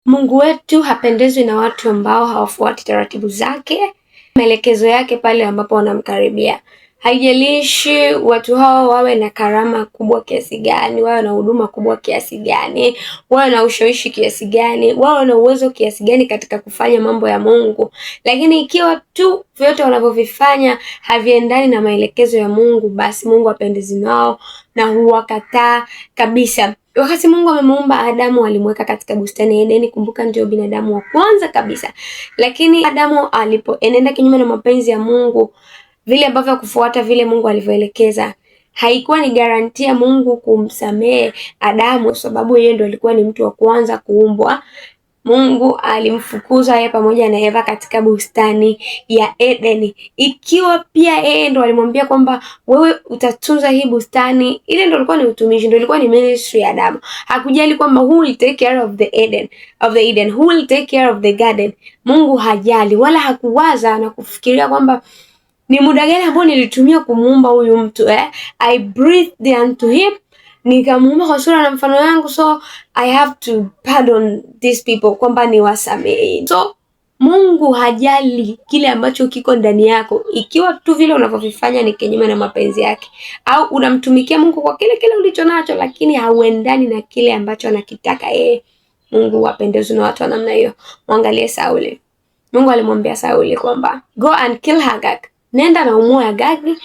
Mungu wetu hapendezwi na watu ambao hawafuati taratibu zake, maelekezo yake pale ambapo wanamkaribia. Haijalishi watu hao wawe na karama kubwa kiasi gani, wawe na huduma kubwa kiasi gani, wawe na ushawishi kiasi gani, wawe na uwezo kiasi gani katika kufanya mambo ya Mungu, lakini ikiwa tu vyote wanavyovifanya haviendani na maelekezo ya Mungu, basi Mungu hapendezwi nao na huwakataa kabisa. Wakati Mungu amemuumba Adamu, alimweka katika bustani ya Edeni. Kumbuka ndio binadamu wa kwanza kabisa. Lakini Adamu alipoenenda kinyume na mapenzi ya Mungu, vile ambavyo kufuata vile Mungu alivyoelekeza, haikuwa ni garantia Mungu kumsamehe Adamu, kwa sababu yeye ndo alikuwa ni mtu wa kwanza kuumbwa. Mungu alimfukuza yeye pamoja na Eva katika bustani ya Edeni, ikiwa pia yeye ndo alimwambia kwamba wewe utatunza hii bustani. Ile ndo ilikuwa ni utumishi, ndo ilikuwa ni ministry ya Adamu. Hakujali kwamba who will take care of the Eden, who will take care of the garden. Mungu hajali wala hakuwaza na kufikiria kwamba ni muda gani ambao nilitumia kumuumba huyu mtu. I breathed unto him, nikamuumba kwa sura na mfano yangu, so I have to pardon these people, kwamba ni wasamehe. So Mungu hajali kile ambacho kiko ndani yako, ikiwa tu vile unavyovifanya ni kinyume na mapenzi yake, au unamtumikia Mungu kwa kile ulicho nacho, lakini hauendani na kile ambacho anakitaka yeye. Mungu hapendezwi na watu wa namna hiyo. Muangalie Sauli. Mungu alimwambia Sauli kwamba go and kill Agag, nenda na umuue Agagi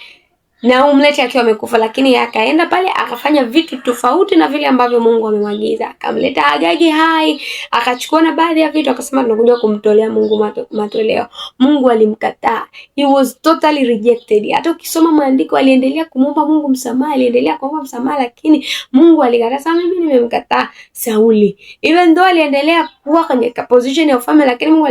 na umlete akiwa amekufa, lakini akaenda pale akafanya vitu tofauti na vile ambavyo Mungu amemwagiza. Akamleta Agagi hai, akachukua na baadhi ya vitu, akasema tunakuja kumtolea Mungu matoleo. Mungu alimkataa. He was totally rejected. Hata ukisoma maandiko, aliendelea kumuomba Mungu msamaha, aliendelea kuomba msamaha, lakini Mungu alikataa. Sasa mimi nimemkataa Sauli. Even though aliendelea kuwa kwenye position ya ufalme, lakini Mungu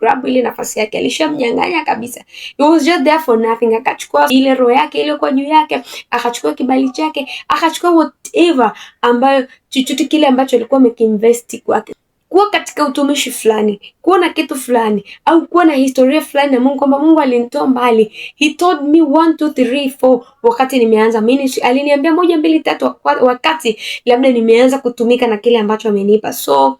grab ile nafasi yake, alishamnyang'anya kabisa. He was just there for nothing. Akachukua ile roho yake ile kwa juu yake, akachukua kibali chake, akachukua whatever ambayo chochote kile ambacho alikuwa amekinvest kwake, kuwa katika utumishi fulani, kuwa na kitu fulani, au kuwa na historia fulani na Mungu, kwamba Mungu alinitoa mbali. He told me 1 2 3 4 wakati nimeanza ministry, aliniambia 1 2 3 wakati labda nimeanza kutumika na kile ambacho amenipa. So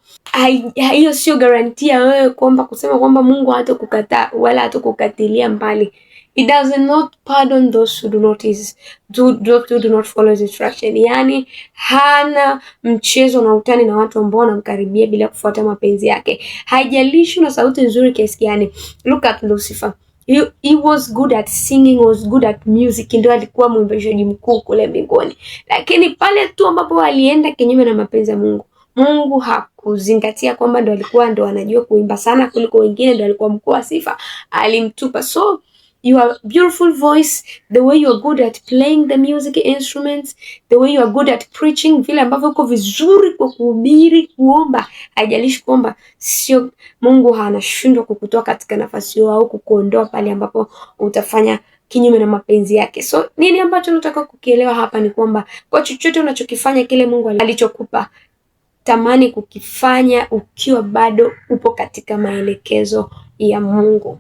hiyo sio garantia wewe kwamba kusema kwamba Mungu hatakukataa wala hatakukatilia mbali. He does not pardon those who do not follow his instruction. Yani hana mchezo na utani na watu ambao wanamkaribia bila kufuata mapenzi yake. Haijalishi na sauti nzuri kiasi gani. Look at Lucifer. He was good at singing, was good at music, ndio alikuwa mwimbaji mkuu kule mbinguni. Lakini pale tu ambapo alienda kinyume na mapenzi ya Mungu, Mungu hakuzingatia kwamba ndo anajua kuimba sana kuliko wengine, ndo alikuwa mkuu wa sifa, alimtupa. So your beautiful voice, the way you are good at playing the music instruments, the way you are good at preaching, vile ambavyo uko vizuri kwa kuhubiri, kuomba, haijalishi kwamba sio Mungu anashindwa kukutoa katika nafasi hiyo au kukuondoa pale ambapo utafanya kinyume na mapenzi yake. So nini ambacho nataka kukielewa hapa ni kwamba kwa chochote unachokifanya, kile Mungu alichokupa, tamani kukifanya ukiwa bado upo katika maelekezo ya Mungu.